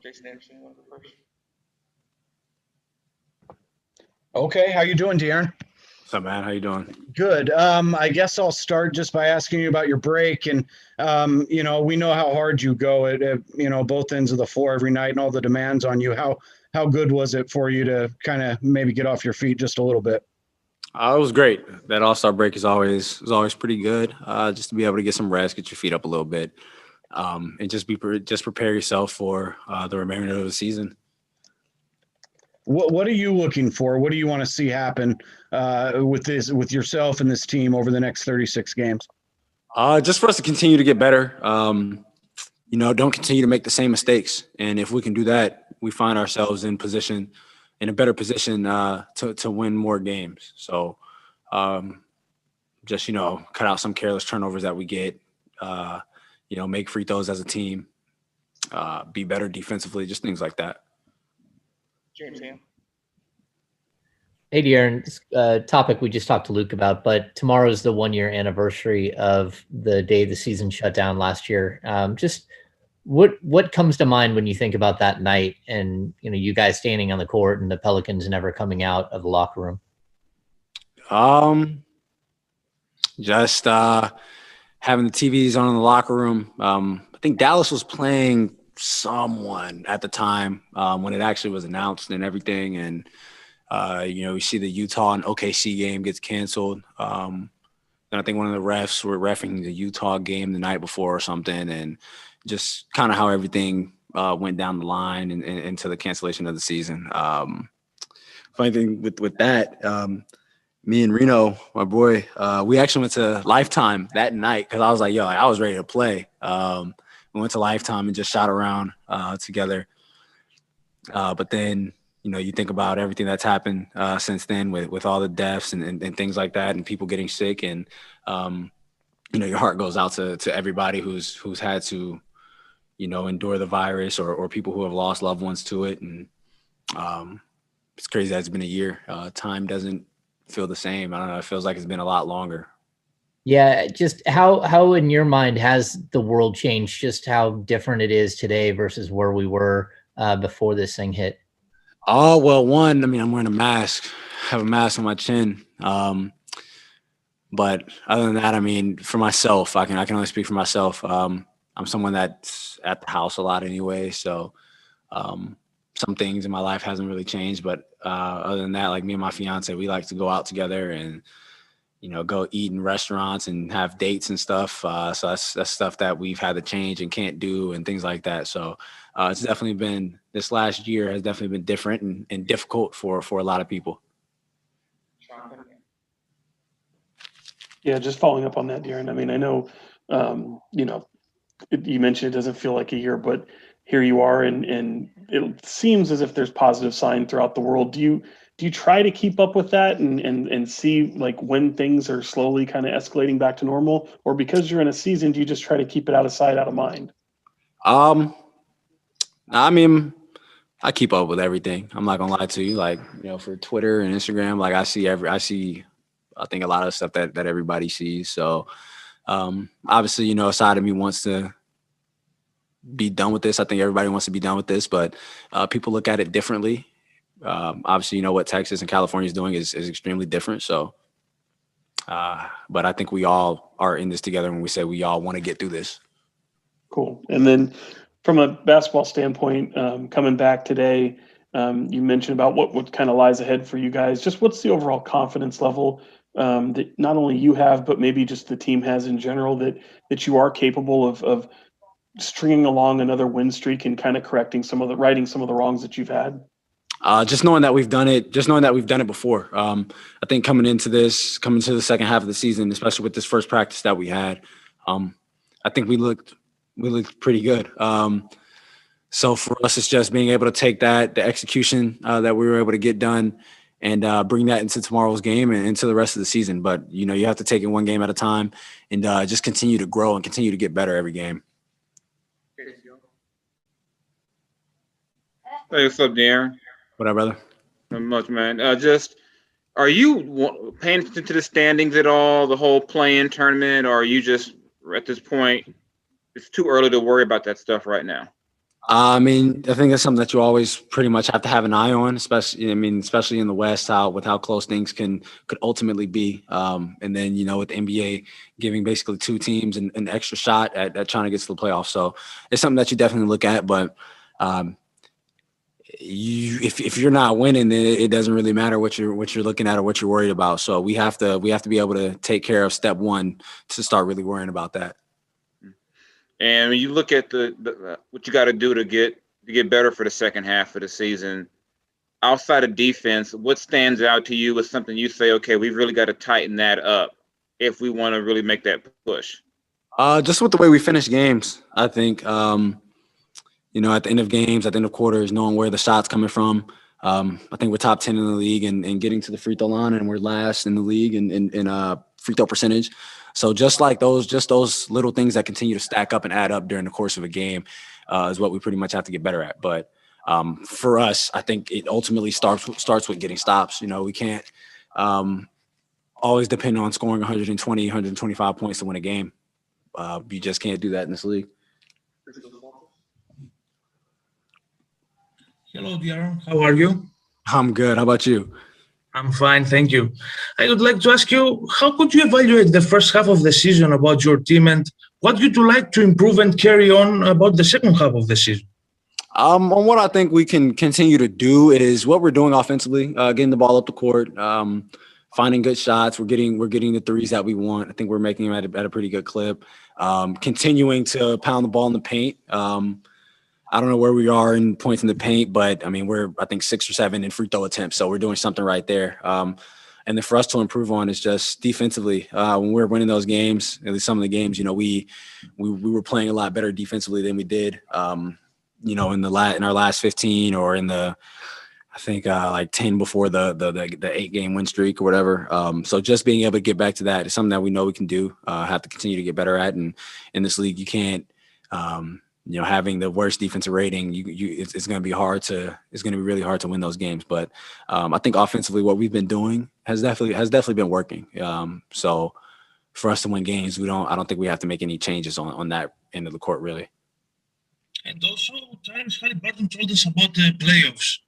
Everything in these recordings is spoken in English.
Jason Anderson, you want to go first? Okay, how you doing, De'Aaron? What's up, man? How you doing? Good. I guess I'll start just by asking you about your break. And, we know how hard you go at both ends of the floor every night and all the demands on you. How good was it for you to kind of maybe get off your feet just a little bit? It was great. That All-Star break is always pretty good. Just to be able to get some rest, get your feet up a little bit, and just prepare yourself for the remainder of the season. What are you looking for? What do you want to see happen with yourself and this team over the next 36 games? Just for us to continue to get better. Don't continue to make the same mistakes. And if we can do that, we find ourselves in a better position to win more games. So just cut out some careless turnovers that we get. Make free throws as a team. Be better defensively. Just things like that. James Ham. Hey, De'Aaron, this topic we just talked to Luke about, but tomorrow is the 1-year anniversary of the day the season shut down last year. Just what comes to mind when you think about that night and, you guys standing on the court and the Pelicans never coming out of the locker room? Just having the TVs on in the locker room. I think Dallas was playing someone at the time when it actually was announced and everything. And, we see the Utah and OKC game gets canceled. And I think one of the refs were reffing the Utah game the night before or something. And just kind of how everything went down the line and into the cancellation of the season. Funny thing with that, me and Reno, my boy, we actually went to Lifetime that night because I was like, I was ready to play. We went to Lifetime and just shot around together. But then, you think about everything that's happened since then with all the deaths and things like that and people getting sick. And, your heart goes out to everybody who's had to, endure the virus or people who have lost loved ones to it. And it's crazy that it's been a year. Time doesn't feel the same. I don't know. It feels like it's been a lot longer. Yeah, just how in your mind has the world changed? Just how different it is today versus where we were before this thing hit? Oh, well, one, I'm wearing a mask. I have a mask on my chin. But other than that, for myself, I can only speak for myself. I'm someone that's at the house a lot anyway, so some things in my life hasn't really changed. But other than that, like me and my fiance, we like to go out together and go eat in restaurants and have dates and stuff. So that's stuff that we've had to change and can't do and things like that. So it's definitely been, this last year has definitely been different and difficult for a lot of people. Yeah, just following up on that, De'Aaron. I know, you mentioned it doesn't feel like a year, but here you are, and it seems as if there's positive sign throughout the world. Do you try to keep up with that and see like when things are slowly kind of escalating back to normal, or because you're in a season, do you just try to keep it out of sight, out of mind? I keep up with everything. I'm not gonna lie to you. For Twitter and Instagram, I see I think a lot of stuff that everybody sees. So obviously, a side of me wants to be done with this. I think everybody wants to be done with this, but people look at it differently. Obviously, what Texas and California is doing is extremely different. So, but I think we all are in this together when we say we all want to get through this. Cool. And then from a basketball standpoint, coming back today, you mentioned about what kind of lies ahead for you guys. Just what's the overall confidence level that not only you have, but maybe just the team has in general, that you are capable of stringing along another win streak and kind of righting some of the wrongs that you've had? Just knowing that we've done it before. I think coming into the second half of the season, especially with this first practice that we had, I think we looked pretty good. So for us, it's just being able to take the execution that we were able to get done and bring that into tomorrow's game and into the rest of the season. But, you have to take it one game at a time and just continue to grow and continue to get better every game. Hey, what's up, De'Aaron? What up, brother? Not much, man. Are you paying attention to the standings at all, the whole play-in tournament, or are you just, at this point, it's too early to worry about that stuff right now? I mean, I think that's something that you always pretty much have to have an eye on, especially in the West, how close things could ultimately be. And then with the NBA giving basically two teams an extra shot at trying to get to the playoffs, so it's something that you definitely look at. But if you're not winning, then it doesn't really matter what you're looking at or what you're worried about. So we have to be able to take care of step one to start really worrying about that. And when you look at the what you got to do to get better for the second half of the season, outside of defense, what stands out to you as something you say, okay, we've really got to tighten that up if we want to really make that push? Just with the way we finish games, I think. At the end of games, at the end of quarters, knowing where the shot's coming from. I think we're top 10 in the league and getting to the free throw line, and we're last in the league in free throw percentage. So just those little things that continue to stack up and add up during the course of a game is what we pretty much have to get better at. But for us, I think it ultimately starts with getting stops. We can't always depend on scoring 120, 125 points to win a game. You just can't do that in this league. Hello, dear. How are you? I'm good. How about you? I'm fine, thank you. I would like to ask you, how could you evaluate the first half of the season about your team, and what would you like to improve and carry on about the second half of the season? On what I think we can continue to do is what we're doing offensively, getting the ball up the court, finding good shots. We're getting the threes that we want. I think we're making them at a pretty good clip. Continuing to pound the ball in the paint. I don't know where we are in points in the paint, but I mean, we're, I think, 6 or 7 in free throw attempts. So we're doing something right there. And then for us to improve on is just defensively. When we're winning those games, at least some of the games, we were playing a lot better defensively than we did, in our last 15 or in the, I think like 10 before the 8-game win streak or whatever. So just being able to get back to that is something that we know we can do, have to continue to get better at. And in this league, you can't, having the worst defensive rating, it's going to be really hard to win those games. But I think offensively, what we've been doing has definitely been working. So for us to win games, I don't think we have to make any changes on that end of the court, really. And also, Terrence Halliburton told us about the playoffs.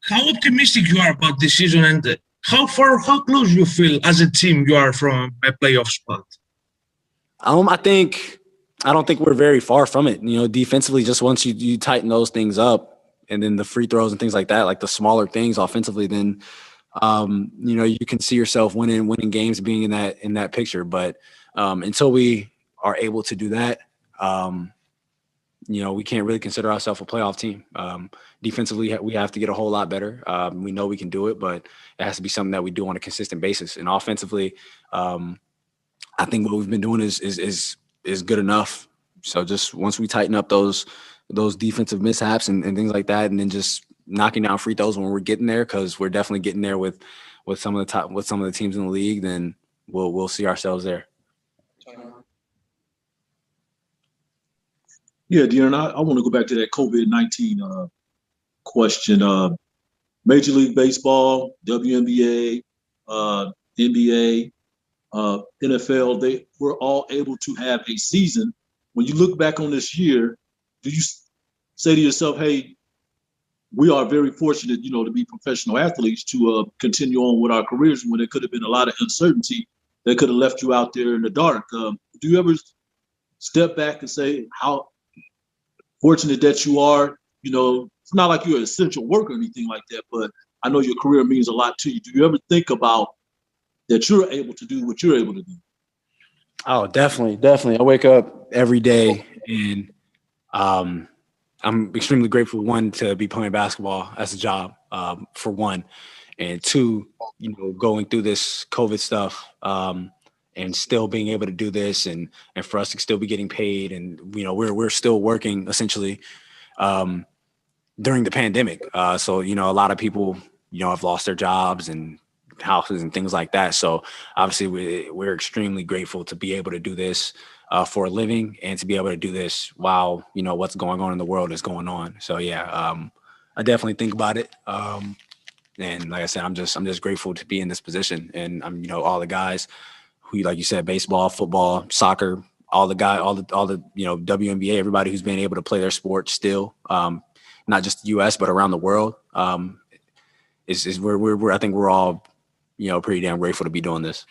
How optimistic you are about this season, and how close you feel as a team you are from a playoff spot? I don't think we're very far from it. Defensively, just once you tighten those things up, and then the free throws and things like that, like the smaller things offensively, then you can see yourself winning games, being in that picture. But until we are able to do that, we can't really consider ourselves a playoff team. Defensively, we have to get a whole lot better. We know we can do it, but it has to be something that we do on a consistent basis. And offensively, I think what we've been doing is good enough. So just once we tighten up those defensive mishaps and things like that, and then just knocking down free throws when we're getting there, because we're definitely getting there with some of the teams in the league, then we'll see ourselves there. Yeah, De'Aaron, I want to go back to that COVID-19 question. Major League Baseball, WNBA, NBA, NFL, they were all able to have a season. When you look back on this year, do you say to yourself, hey, we are very fortunate, to be professional athletes, to continue on with our careers when there could have been a lot of uncertainty that could have left you out there in the dark? Do you ever step back and say how fortunate that you are? It's not like you're an essential worker or anything like that, but I know your career means a lot to you. Do you ever think about that you're able to do what you're able to do? Oh, definitely. I wake up every day and I'm extremely grateful, one, to be playing basketball as a job, for one, and two, going through this COVID stuff and still being able to do this and for us to still be getting paid, and we're still working essentially during the pandemic. So a lot of people have lost their jobs and houses and things like that. So obviously we're extremely grateful to be able to do this for a living, and to be able to do this while what's going on in the world is going on. So yeah, I definitely think about it. And like I said, I'm just grateful to be in this position, and I'm all the guys who, like you said, baseball, football, soccer, all the WNBA, everybody who's been able to play their sport still, not just the U.S. but around the world. I think we're all pretty damn grateful to be doing this.